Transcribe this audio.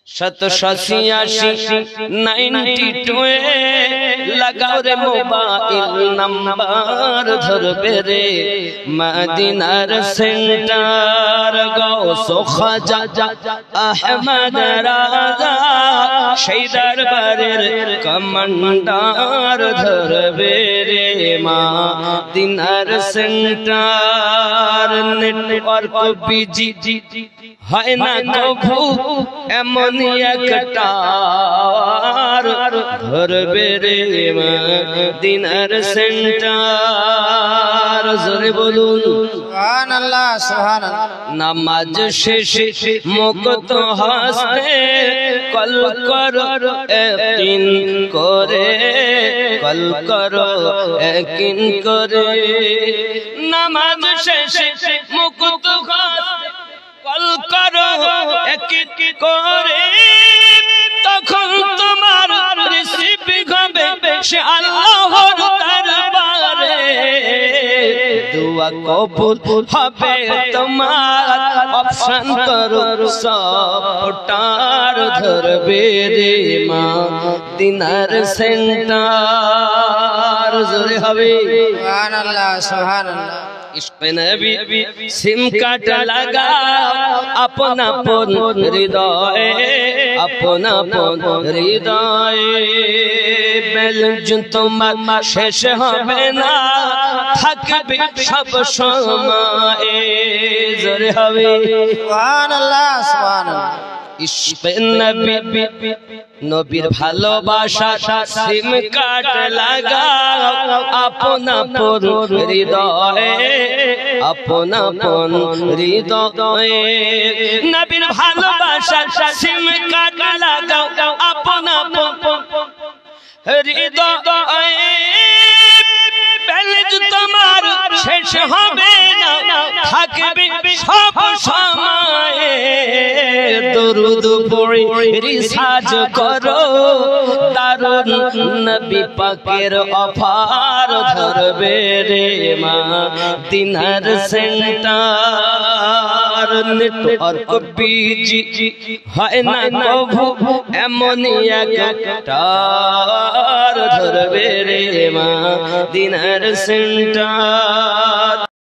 782 लगाओ रे mobile number धरबे रे मदीनार सेंटर गौसो खाजा अहमद राजा সেই দরবারের কমান্ডার ধরবে রে মদিনার সেন্টার নেটওয়ার্ক বিজি হয় না কভু এমন একটা ধরবে রে মদিনার সেন্টার জোরে বলুন সুবহানাল্লাহ সুবহানাল্লাহ নামাজ শেষে মুক্ত হস্তে কল করো ইয়াকিন করে কল করো ইয়াকিন করে নামাজ শেষে মুক্ত হস্তে কল করো ইয়াকিন করে তখন তোমার রিসিভ হবে সে আল্লাহর দরবারে दुआ कबूल হবে তোমার অপশন করো সবটার ধরবে রে মদিনার সেন্টার জোরে হবে সুবহানাল্লাহ সুবহানাল্লাহ इश्क़ नबी सिम काट लगा अपना पन हृदय अपना पन हृदय बैलेंस तुम्हार शेष হবে না থাকবে সব সময় জোরে হবে সুবহানাল্লাহ সুবহানাল্লাহ इश्क़ नबी नबीर ভালোবাসা সিম কাট লাগা আপনা পন হৃদয়ে আপনা পন হৃদয়ে নবীর ভালোবাসা সিম কাট লাগা আপনা পন হৃদয়ে बैलेंस তোমার শেষ হবে না থাকবে সব সময় দরুদ পড়ে রিসাজ করো দারুন নবী পাকের অফার ধরবে রে মদিনার সেন্টার নেটওয়ার্ক বিজি হয় না কভু এমন একটা ধরবে রে মদিনার সেন্টার